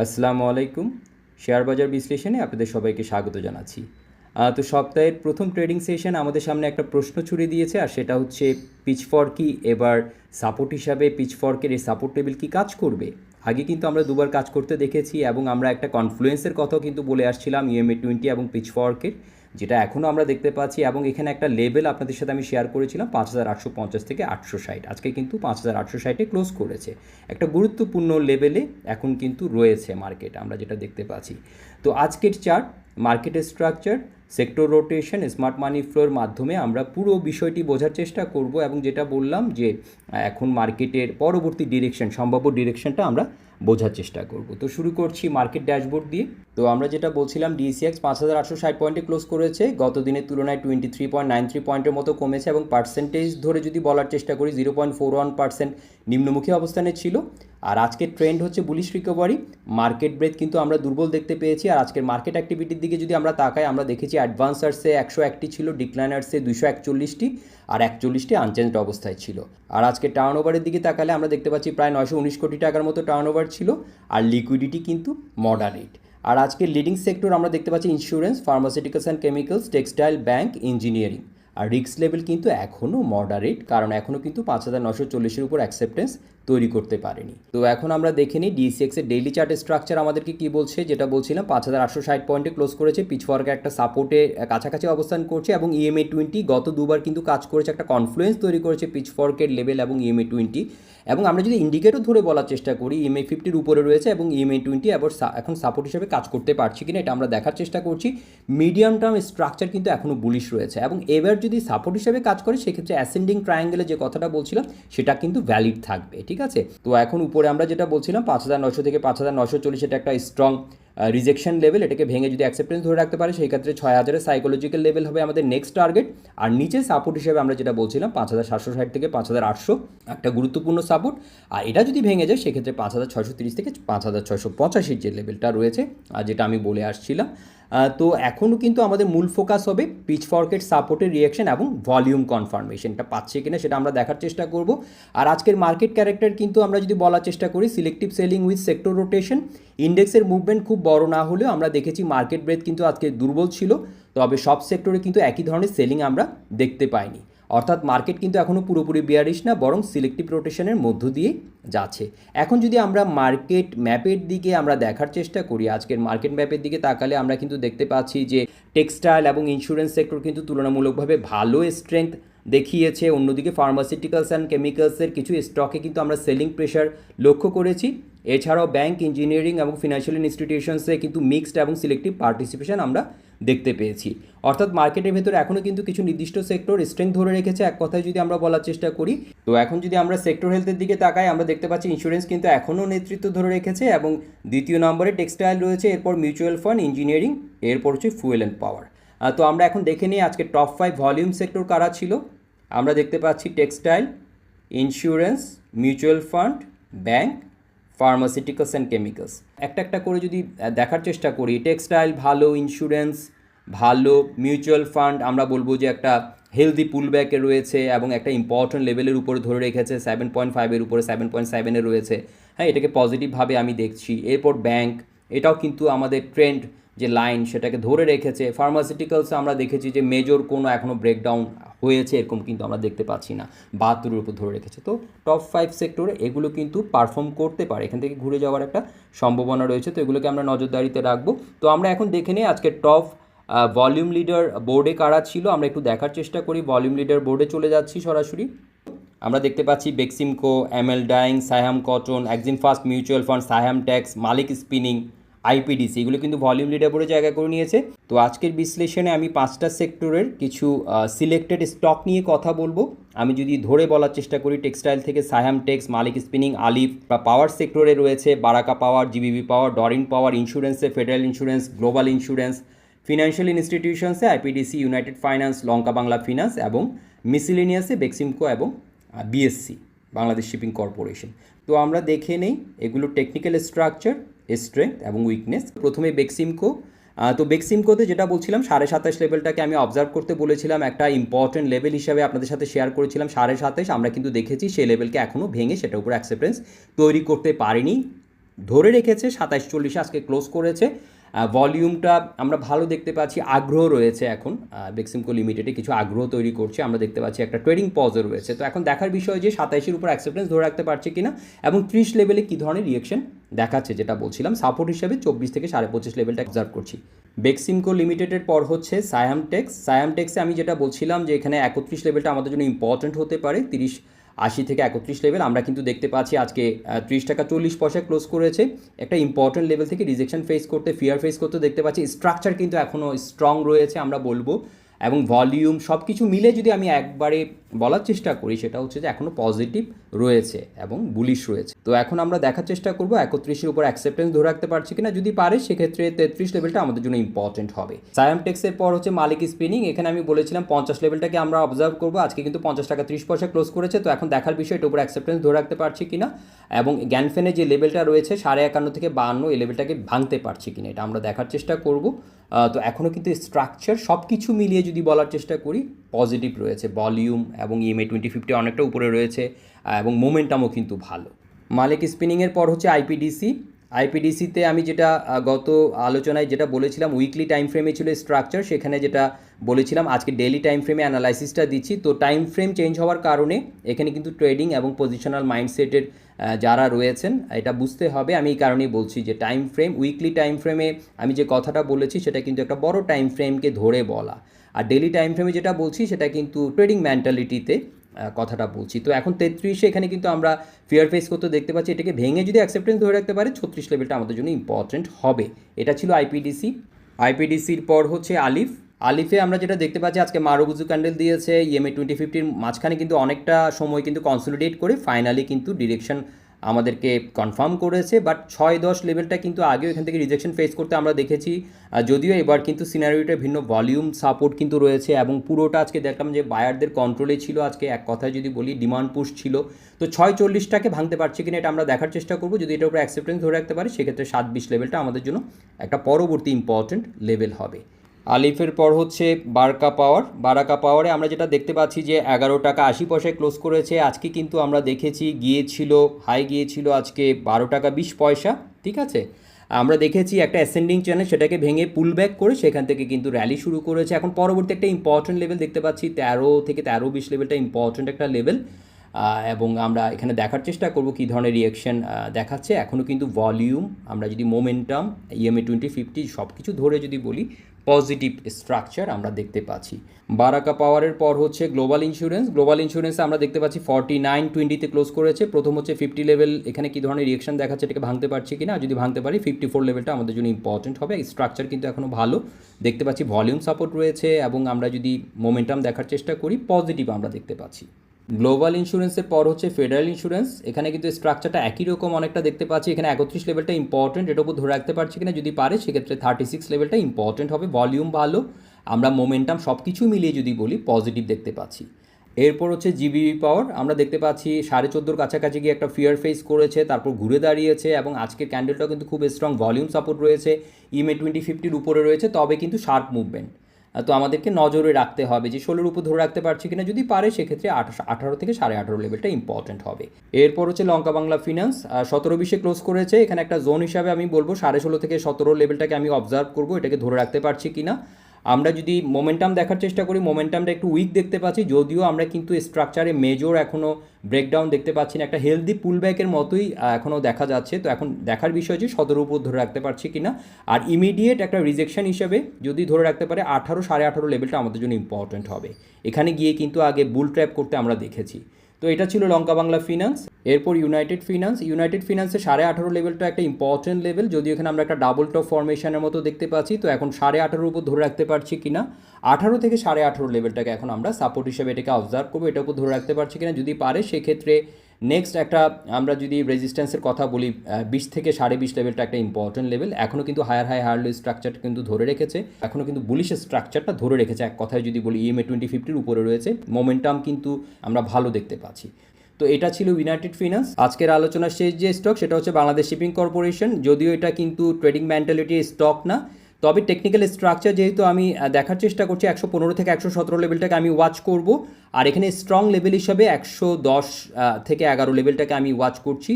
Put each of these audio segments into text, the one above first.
আসসালামু আলাইকুম। শেয়ার বাজার বিশ্লেষণে আপনাদের সবাইকে স্বাগত জানাচ্ছি। তো সপ্তাহের প্রথম ট্রেডিং সেশন আমাদের সামনে একটা প্রশ্ন ছুড়ে দিয়েছে, আর সেটা হচ্ছে পিচফর্ক কি এবার সাপোর্ট হিসাবে পিচফর্কের এই সাপোর্ট টেবিল কি কাজ করবে? আগে কিন্তু আমরা দুবার কাজ করতে দেখেছি এবং আমরা একটা কনফ্লুয়েন্সের কথাও কিন্তু বলে আসছিলাম EMA20 এবং পিচফর্কের, যেটা এখনও আমরা দেখতে পাচ্ছি। এবং এখানে একটা লেভেল আপনাদের সাথে আমি শেয়ার করেছিলাম 5850 থেকে 860। আজকে কিন্তু 5860-এ ক্লোজ করেছে। একটা গুরুত্বপূর্ণ লেভেলে এখন কিন্তু রয়েছে মার্কেট, আমরা যেটা দেখতে পাচ্ছি। তো আজকের chart, market structure, sector rotation, smart মানি ফ্লোর মাধ্যমে আমরা পুরো বিষয়টি বোঝার চেষ্টা করব এবং যেটা বললাম যে এখন মার্কেটের পরবর্তী ডিরেকশন, সম্ভাব্য ডিরেকশনটা আমরা বোঝার চেষ্টা করব। তো শুরু করছি মার্কেট ড্যাশবোর্ড দিয়ে। তো আমরা যেটা বলছিলাম, DCX 5860 পয়েন্টে ক্লোজ করেছে, গত দিনের তুলনায় 23.93 পয়েন্টের মতো কমেছে এবং পার্সেন্টেজ ধরে যদি বলার চেষ্টা করি 0.41% নিম্নমুখী অবস্থানে ছিল। আর আজকের ট্রেন্ড হচ্ছে বুলিশ রিকভারি। মার্কেট ব্রেথ কিন্তু আমরা দুর্বল দেখতে পেয়েছি। আর আজকের মার্কেট অ্যাক্টিভিটির দিকে যদি আমরা তাকাই, আমরা দেখেছি অ্যাডভান্সার্সে 101টি ছিল, ডিক্লাইনার্সে 241টি, আর 41টি আনচেঞ্জড অবস্থায় ছিল। আর আজকে টার্ন ওভারের দিকে তাকালে আমরা দেখতে পাচ্ছি প্রায় 919 কোটি টাকার মতো টার্ন ওভার ছিল, আর লিকুইডিটি কিন্তু মডারেট। আর আজকে লিডিং সেক্টর আমরা দেখতে পাচ্ছি insurance, pharmaceuticals and chemicals, textile, bank, engineering. আর রিস্ক লেভেল কিন্তু এখনও মডারেট, কারণ এখনও কিন্তু 5940-এর উপর অ্যাকসেপ্টেন্স তৈরি করতে পারেনি। তো এখন আমরা দেখে নিই DCX-এর ডেইলি চার্টের স্ট্রাকচার আমাদেরকে কী বলছে। যেটা বলছিলাম 5860 পয়েন্টে ক্লোজ করেছে, পিচফর্কে একটা সাপোর্টে কাছাকাছি অবস্থান করছে এবং EMA20 গত দুবার কিন্তু কাজ করেছে, একটা কনফ্লুয়েন্স তৈরি করেছে পিচফর্কের লেভেল এবং EMA20। এবং আমরা যদি ইন্ডিকেটর ধরে বলার চেষ্টা করি, EMA50-র উপরে রয়েছে এবং EMA20 এখন সাপোর্ট হিসেবে কাজ করতে পারছি কিনা এটা আমরা দেখার চেষ্টা করছি। মিডিয়াম টার্ম স্ট্রাকচার কিন্তু এখনও বুলিশ রয়েছে এবং এবার যদি সাপোর্ট হিসেবে কাজ করে সেক্ষেত্রে অ্যাসেন্ডিং ট্রায়াঙ্গেলে যে কথাটা বলছিলাম সেটা কিন্তু ভ্যালিড থাকবে, ঠিক আছে। তো এখন উপরে আমরা যেটা বলছিলাম 5900 থেকে 5940, এটা একটা স্ট্রং রিজেকশন লেভেল। এটাকে ভেঙে যদি অ্যাকসেপ্টেন্স ধরে রাখতে পারে সেই ক্ষেত্রে 6000-এর সাইকোলজিক্যাল লেভেল হবে আমাদের নেক্সট টার্গেট। আর নিচে সাপোর্ট হিসেবে আমরা যেটা বলছিলাম 5760 থেকে 5800 একটা গুরুত্বপূর্ণ সাপোর্ট। আর এটা যদি ভেঙে যায় সেক্ষেত্রে 5630 থেকে 5685 যে লেভেলটা রয়েছে, আর যেটা আমি বলে আসছিলাম। তো এখনও কিন্তু আমাদের মূল ফোকাস হবে পিচফর্কের সাপোর্টের রিয়াকশন এবং ভলিউম কনফার্মেশনটা পাচ্ছে কিনা সেটা আমরা দেখার চেষ্টা করব। আর আজকের মার্কেট ক্যারেক্টার কিন্তু আমরা যদি বলার চেষ্টা করি, selective selling with sector rotation. ইন্ডেক্সের মুভমেন্ট খুব বড় না হলেও আমরা দেখেছি মার্কেট ব্রেথ কিন্তু আজকে দুর্বল ছিল, তবে সব সেক্টরে কিন্তু একই ধরনের সেলিং আমরা দেখতে পাইনি। অর্থাৎ মার্কেট কিন্তু এখনও পুরোপুরি বিয়ারিশ না, বরং সিলেক্টিভ রোটেশনের মধ্য দিয়ে যাচ্ছে। এখন যদি আমরা মার্কেট ম্যাপের দিকে আমরা দেখার চেষ্টা করি, আজকের মার্কেট ম্যাপের দিকে তাকালে আমরা কিন্তু দেখতে পাচ্ছি যে টেক্সটাইল এবং ইন্স্যুরেন্স সেক্টর কিন্তু তুলনামূলকভাবে ভালো স্ট্রেংথ দেখিয়েছে। অন্যদিকে ফার্মাসিউটিক্যালস অ্যান্ড কেমিক্যালসের কিছু স্টকে কিন্তু আমরা সেলিং প্রেশার লক্ষ্য করেছি। এছাড়াও ব্যাংক, ইঞ্জিনিয়ারিং এবং ফিনান্সিয়াল ইনস্টিটিউশনসে কিন্তু মিক্সড এবং সিলেক্টিভ পার্টিসিপেশন আমরা দেখতে পেয়েছি। অর্থাৎ মার্কেটের ভেতরে এখনও কিন্তু কিছু নির্দিষ্ট সেক্টর স্ট্রেংথ ধরে রেখেছে, এক কথায় যদি আমরা বলার চেষ্টা করি। তো এখন যদি আমরা সেক্টর হেলথের দিকে তাকাই, আমরা দেখতে পাচ্ছি ইন্স্যুরেন্স কিন্তু এখনও নেতৃত্ব ধরে রেখেছে এবং দ্বিতীয় নম্বরে টেক্সটাইল রয়েছে, এরপর মিউচুয়াল ফান্ড, ইঞ্জিনিয়ারিং, এরপর হচ্ছে ফুয়েল অ্যান্ড পাওয়ার। তো আমরা এখন দেখে নিই আজকে টপ 5 ভলিউম সেক্টর কারা ছিল। আমরা দেখতে পাচ্ছি textile, insurance, mutual fund, bank, pharmaceuticals and chemicals. একটা একটা করে যদি দেখার চেষ্টা করি, টেক্সটাইল ভালো, ইন্স্যুরেন্স ভালো, মিউচুয়াল ফান্ড আমরা বলবো যে একটা হেলদি পুলব্যাকে রয়েছে এবং একটা ইম্পর্টেন্ট লেভেলের উপরে ধরে রেখেছে, 7.5-এর উপরে 7.7-এ রয়েছে। হ্যাঁ, এটাকে পজিটিভভাবে আমি দেখছি। এরপর ব্যাংক, এটাও কিন্তু আমাদের ট্রেন্ড যে লাইন সেটাকে ধরে রেখেছে। ফার্মাসিউটিক্যালস আমরা দেখেছি যে মেজর কোনো এখনও ব্রেকডাউন হয়েছে এরকম কিন্তু আমরা দেখতে পাচ্ছি না, 72-এর উপর ধরে রেখেছে। তো টপ 5 সেক্টরে এগুলো কিন্তু পারফর্ম করতে পারে, এখান থেকে ঘুরে যাওয়ার একটা সম্ভাবনা রয়েছে। তো এগুলোকে আমরা নজরদারিতে রাখবো। তো আমরা এখন দেখে নিই আজকে টপ ভলিউম লিডার বোর্ডে কারা ছিল, আমরা একটু দেখার চেষ্টা করি। ভলিউম লিডার বোর্ডে চলে যাচ্ছি সরাসরি। আমরা দেখতে পাচ্ছি Beximco, ML dyeing, Saiham cotton, Exim first mutual fund, Saiham Tex, Malek spinning, IPDC, এগুলো কিন্তু ভলিউম লিডার বোর্ডে জায়গা করে নিয়েছে। তো আজকের বিশ্লেষণে আমি 5টা সেক্টরের কিছু সিলেক্টেড স্টক নিয়ে কথা বলবো। আমি যদি ধরে বলার চেষ্টা করি, টেক্সটাইল থেকে সায়াম টেক্স, মালিক স্পিনিং, আলিফ, বা পাওয়ার সেক্টরে রয়েছে Baraka power, GBB power, Doreen power, ইন্স্যুরেন্সে Federal Insurance, Global Insurance, financial ইনস্টিটিউশনসে IPDC, United Finance, Lanka Bangla Finance, এবং মিসিলেনিয়াসে বেক্সিমকো এবং BSC, বাংলাদেশ শিপিং কর্পোরেশন। তো আমরা দেখে নেই এগুলো টেকনিক্যাল স্ট্রাকচার, স্ট্রেংথ এবং উইকনেস। প্রথমে বেক্সিমকো। তো বেক্সিমকোতে যেটা বলছিলাম 27.5 লেভেলটাকে আমি অবজার্ভ করতে বলেছিলাম, একটা ইম্পর্টেন্ট লেভেল হিসাবে আপনাদের সাথে শেয়ার করেছিলাম 27.5। আমরা কিন্তু দেখেছি সেই লেভেলকে এখনও ভেঙে সেটার উপর অ্যাকসেপ্টেন্স তৈরি করতে পারেনি ধরে রেখেছে 27.40 আজকে ক্লোজ করেছে। ভলিউমটা আমরা ভালো দেখতে পাচ্ছি, আগ্রহ রয়েছে এখন বেক্সিমকো লিমিটেডে কিছু আগ্রহ তৈরি করছে, আমরা দেখতে পাচ্ছি একটা ট্রেডিং পজও রয়েছে। তো এখন দেখার বিষয় যে 27-এর উপর অ্যাকসেপ্টেন্স ধরে রাখতে পারছে কিনা এবং 30 লেভেলে কী ধরনের রিয়েকশন দেখাচ্ছে, যেটা বলছিলাম সাপোর্ট হিসাবে 24 থেকে 25.5 লেভেলটা অবজার্ভ করছি। বেক্সিমকো লিমিটেডের পর হচ্ছে সায়ামটেক্সে আমি যেটা বলছিলাম যে এখানে 31 লেভেলটা আমাদের জন্য ইম্পর্টেন্ট হতে পারে, 30.80 থেকে 31 লেভেল। আমরা কিন্তু দেখতে পাচ্ছি আজকে 30 টাকা 40 পয়সায় ক্লোজ করেছে। একটা ইম্পর্টেন্ট লেভেল থেকে রিজেকশন ফিয়ার ফেস করতে দেখতে পাচ্ছি। স্ট্রাকচার কিন্তু এখনও স্ট্রং রয়েছে আমরা বলবো, এবং ভলিউম সব কিছু মিলে যদি আমি একবারে বলার চেষ্টা করি সেটা হচ্ছে যে এখনও পজিটিভ রয়েছে এবং বুলিশ রয়েছে। তো এখন আমরা দেখার চেষ্টা করবো 31-এর উপর অ্যাকসেপ্টেন্স ধরে রাখতে পারছি কিনা, যদি পারে সেক্ষেত্রে 33 লেভেলটা আমাদের জন্য ইম্পর্টেন্ট হবে। সায়ামটেক্সের পর হচ্ছে মালিক স্পিনিং, এখানে আমি বলেছিলাম 50 লেভেলটাকে আমরা অবজার্ভ করবো, আজকে কিন্তু 50 টাকা 30 পয়সা ক্লোজ করেছে। তো এখন দেখার বিষয় এটার উপর অ্যাকসেপ্টেন্স ধরে রাখতে পারছি কিনা, এবং গ্যানফেনে যে লেভেলটা রয়েছে 51.5 থেকে 52 এই লেভেলটাকে ভাঙতে পারছি কিনা এটা আমরা দেখার চেষ্টা করব। তো এখনও কিন্তু স্ট্রাকচার সব কিছু মিলিয়ে যদি বলার চেষ্টা করি পজিটিভ রয়েছে, ভলিউম এবং EMA 2050 অনেকটা উপরে রয়েছে এবং মোমেন্টামও কিন্তু ভালো। মালিক স্পিনিংয়ের পর হচ্ছে আইপিডিসিতে আমি যেটা গত আলোচনায় যেটা বলেছিলাম উইকলি টাইম ফ্রেমে ছিল স্ট্রাকচার, সেখানে যেটা বলেছিলাম আজকে ডেইলি টাইম ফ্রেমে অ্যানালাইসিসটা দিচ্ছি। তো টাইম ফ্রেম চেঞ্জ হওয়ার কারণে এখানে কিন্তু ট্রেডিং এবং পজিশনাল মাইন্ডসেটের যারা রয়েছেন এটা বুঝতে হবে। আমি এই কারণেই বলছি যে টাইম ফ্রেম, উইকলি টাইম ফ্রেমে আমি যে কথাটা বলেছি সেটা কিন্তু একটা বড় টাইম ফ্রেমকে ধরে বলা, আর ডেইলি টাইম ফ্রেমে যেটা বলছি সেটা কিন্তু ট্রেডিং মেন্টালিটিতে কথাটা বলছি। তো এখন 33-এ এখানে কিন্তু আমরা ফিয়ার ফেস করতে দেখতে পাচ্ছি, এটাকে ভেঙে যদি অ্যাকসেপ্টেন্স ধরে রাখতে পারে 36 লেভেলটা আমাদের জন্য ইম্পর্টেন্ট হবে। এটা ছিল আইপিডিসির পর হচ্ছে আলিফে আমরা যেটা দেখতে পাচ্ছি আজকে মারুবুজু ক্যান্ডেল দিয়েছে, EMA 2050-র মাঝখানে কিন্তু অনেকটা সময় কিন্তু কনসলিডেট করে ফাইনালি কিন্তু ডিরেকশন আমাদেরকে কনফার্ম করেছে। বাট 6-10 লেভেলটা কিন্তু আগেও এখান থেকে রিজেকশন ফেস করতে আমরা দেখেছি, যদিও এবার কিন্তু সিনারিওটা ভিন্ন, ভলিউম সাপোর্ট কিন্তু রয়েছে এবং পুরোটা আজকে দেখলাম যে বায়ারদের কন্ট্রোলে ছিল। আজকে এক কথায় যদি বলি ডিমান্ড পুশ ছিল। তো 6.40টাকে ভাঙতে পারছে কিনা এটা আমরা দেখার চেষ্টা করবো। যদি এটার উপর অ্যাকসেপ্টেন্স ধরে রাখতে পারে সেক্ষেত্রে 7.20 লেভেলটা আমাদের জন্য একটা পরবর্তী ইম্পর্টেন্ট লেভেল হবে। আলিফের পর হচ্ছে বারাকা পাওয়ারে আমরা যেটা দেখতে পাচ্ছি যে 11 টাকা 80 পয়সায় ক্লোজ করেছে। আজকে কিন্তু আমরা দেখেছি হাই গিয়েছিল আজকে 12 টাকা 20 পয়সা, ঠিক আছে। আমরা দেখেছি একটা অ্যাসেন্ডিং চ্যানেল, সেটাকে ভেঙে পুল ব্যাক করে সেখান থেকে কিন্তু র্যালি শুরু করেছে। এখন পরবর্তী একটা ইম্পর্টেন্ট লেভেল দেখতে পাচ্ছি 13 থেকে 13.20 লেভেলটা ইম্পর্টেন্ট একটা লেভেল, এবং আমরা এখানে দেখার চেষ্টা করব কী ধরনের রিয়াকশন দেখাচ্ছে। এখনও কিন্তু ভলিউম, আমরা যদি মোমেন্টাম, EMA 2050 সব কিছু ধরে যদি বলি পজিটিভ স্ট্রাকচার আমরা দেখতে পাচ্ছি। বারাকা পাওয়ারের পর হচ্ছে গ্লোবাল ইন্স্যুরেন্সে আমরা দেখতে পাচ্ছি 49.20-তে ক্লোজ করেছে। প্রথম হচ্ছে 50 লেভেল, এখানে কী ধরনের রিয়াকশন দেখাচ্ছে এটাকে ভাঙতে পারছি কিনা, যদি ভাঙতে পারি 54 লেভেলটা আমাদের জন্য ইম্পর্টেন্ট হবে। স্ট্রাকচার কিন্তু এখনও ভালো দেখতে পাচ্ছি, ভলিউম সাপোর্ট রয়েছে এবং আমরা যদি মোমেন্টাম দেখার চেষ্টা করি পজিটিভ আমরা দেখতে পাচ্ছি। গ্লোবাল ইন্স্যুরেন্সের পর হচ্ছে ফেডারেল ইন্স্যুরেন্স, এখানে কিন্তু স্ট্রাকচারটা একই রকম অনেকটা দেখতে পাচ্ছি। এখানে 31 লেভেলটা ইম্পর্টেন্ট, এটার উপর ধরে রাখতে পারছি কিনা, যদি পারে সেক্ষেত্রে 36 লেভেলটা ইম্পর্টেন্ট হবে। ভলিউম ভালো, আমরা মোমেন্টাম সব কিছু মিলিয়ে যদি বলি পজিটিভ দেখতে পাচ্ছি। এরপর হচ্ছে জিবিবি পাওয়ার, আমরা দেখতে পাচ্ছি 14.5-র কাছাকাছি গিয়ে একটা ফিয়ার ফেস করেছে, তারপর ঘুরে দাঁড়িয়েছে এবং আজকের ক্যান্ডেলটাও কিন্তু খুব স্ট্রং ভলিউম সাপোর্ট রয়েছে, EMA 2050-র উপরে রয়েছে, তবে কিন্তু শার্প মুভমেন্ট। তো আমাদেরকে নজরে রাখতে হবে যে 16-র উপর ধরে রাখতে পারছি কিনা, যদি পারে সেক্ষেত্রে 18 থেকে 18.5 লেভেলটা ইম্পর্টেন্ট হবে। এরপর হচ্ছে লঙ্কা বাংলা ফিনান্স 17-20-এ ক্লোজ করেছে। এখানে একটা জোন হিসাবে আমি বলবো 16.5 থেকে 17 লেভেলটাকে আমি অবজার্ভ করবো, এটাকে ধরে রাখতে পারছি কিনা। আমরা যদি মোমেন্টাম দেখার চেষ্টা করি, মোমেন্টামটা একটু উইক দেখতে পাচ্ছি, যদিও আমরা কিন্তু স্ট্রাকচারে মেজর এখনও ব্রেকডাউন দেখতে পাচ্ছি না, একটা হেলদি পুলব্যাকের মতোই এখনও দেখা যাচ্ছে। তো এখন দেখার বিষয় যে 17-র উপর ধরে রাখতে পারছি কিনা, আর ইমিডিয়েট একটা রিজেকশন হিসেবে যদি ধরে রাখতে পারে 18 18.5 লেভেলটা আমাদের জন্য ইম্পর্টেন্ট হবে। এখানে গিয়ে কিন্তু আগে বুল ট্র্যাপ করতে আমরা দেখেছি। তো এটা ছিল লঙ্কা বাংলা ফিনান্স। এরপর ইউনাইটেড ফিনান্সে 18.5 লেভেলটা একটা ইম্পর্টেন্ট লেভেল, যদিও এখানে আমরা একটা ডাবল টপ ফরমেশনের মতো দেখতে পাচ্ছি। তো এখন 18.5-র উপর ধরে রাখতে পারছি কিনা, 18 থেকে 18.5 লেভেলটাকে এখন আমরা সাপোর্ট হিসেবে এটাকে অবজার্ভ করবো, এটার উপর ধরে রাখতে পারছি কিনা, যদি পারে সেক্ষেত্রে নেক্সট একটা আমরা যদি রেজিস্ট্যান্সের কথা বলি 20 থেকে 20.5 লেভেলটা একটা ইম্পর্টেন্ট লেভেল। এখনও কিন্তু হায়ার লো স্ট্রাকচারটা কিন্তু ধরে রেখেছে, এখনও কিন্তু বুলিশ স্ট্রাকচারটা ধরে রেখেছে। এক কথায় যদি বলি EMA 2050-র উপরে রয়েছে, মোমেন্টাম কিন্তু আমরা ভালো দেখতে পাচ্ছি। তো এটা ছিল ইউনাইটেড ফিনান্স। আজকের আলোচনার শেষ যে স্টক সেটা হচ্ছে বাংলাদেশ শিপিং কর্পোরেশন, যদিও এটা কিন্তু ট্রেডিং মেন্টালিটির স্টক না, তবে টেকনিক্যাল স্ট্রাকচার যেহেতু আমি দেখার চেষ্টা করছি 115 থেকে 117 লেভেলটাকে আমি ওয়াচ করব, আর এখানে স্ট্রং লেভেল হিসাবে 110 থেকে 11 লেভেলটাকে আমি ওয়াচ করছি।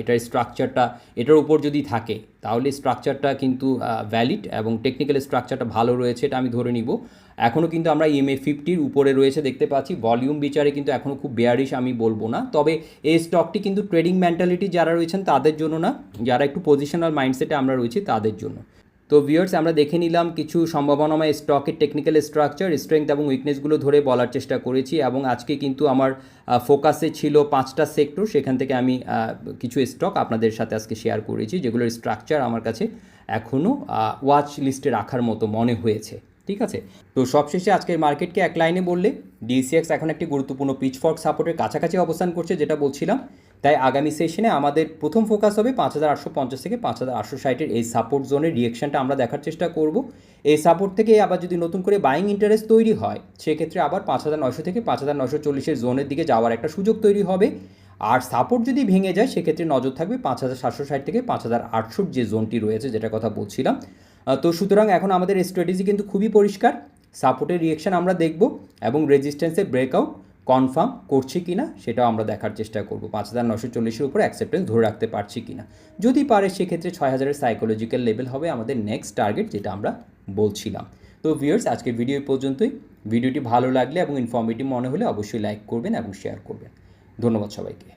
এটার স্ট্রাকচারটা এটার উপর যদি থাকে তাহলে স্ট্রাকচারটা কিন্তু ভ্যালিড এবং টেকনিক্যাল স্ট্রাকচারটা ভালো রয়েছে, এটা আমি ধরে নিব। এখনও কিন্তু আমরা EMA 50-র উপরে রয়েছে দেখতে পাচ্ছি, ভলিউম বিচারে কিন্তু এখনও খুব বেয়ারিশ আমি বলবো না। তবে এই স্টকটি কিন্তু ট্রেডিং মেন্টালিটি যারা রয়েছেন তাদের জন্য না, যারা একটু পজিশনাল মাইন্ডসেটে আমরা রয়েছি তাদের জন্য। তো ভিউয়ার্স, আমরা দেখে নিলাম কিছু সম্ভাবনাময় স্টকের টেকনিক্যাল স্ট্রাকচার, স্ট্রেংথ এবং উইকনেসগুলো ধরে বলার চেষ্টা করেছি, এবং আজকে কিন্তু আমার ফোকাসে ছিল 5টা সেক্টর, সেখান থেকে আমি কিছু স্টক আপনাদের সাথে আজকে শেয়ার করেছি যেগুলোর স্ট্রাকচার আমার কাছে এখনও ওয়াচ লিস্টে রাখার মতো মনে হয়েছে। ঠিক আছে, তো সবশেষে আজকের মার্কেটকে এক লাইনে বললে DCX এখন একটি গুরুত্বপূর্ণ পিচফর্ক সাপোর্টের কাছাকাছি অবস্থান করছে যেটা বলছিলাম। তাই আগামী সেশনে আমাদের প্রথম ফোকাস হবে 5850 থেকে 5860-এর এই সাপোর্ট জোনের রিয়েকশনটা আমরা দেখার চেষ্টা করব। এই সাপোর্ট থেকে আবার যদি নতুন করে বাইং ইন্টারেস্ট তৈরি হয় সেক্ষেত্রে আবার 5900 থেকে 5940-এর জোনের দিকে যাওয়ার একটা সুযোগ তৈরি হবে। আর সাপোর্ট যদি ভেঙে যায় সেক্ষেত্রে নজর থাকবে 5760 থেকে 5800 যে জোনটি রয়েছে যেটা কথা বলছিলাম। তো সুতরাং এখন আমাদের স্ট্র্যাটেজি কিন্তু খুবই পরিষ্কার, সাপোর্টের রিয়েকশন আমরা দেখব এবং রেজিস্ট্যান্সের ব্রেকআউট কনফার্ম করছি কিনা সেটাও আমরা দেখার চেষ্টা করব, 5940-এর উপরে অ্যাকসেপ্টেন্স ধরে রাখতে পারছি কিনা। যদি পারে সেক্ষেত্রে 6000-এর সাইকোলজিক্যাল লেভেল হবে আমাদের নেক্সট টার্গেট, যেটা আমরা বলছিলাম। তো ভিউয়ার্স, আজকের ভিডিও পর্যন্তই। ভিডিওটি ভালো লাগলে এবং ইনফরমেটিভ মনে হলে অবশ্যই লাইক করবেন এবং শেয়ার করবেন। ধন্যবাদ সবাইকে।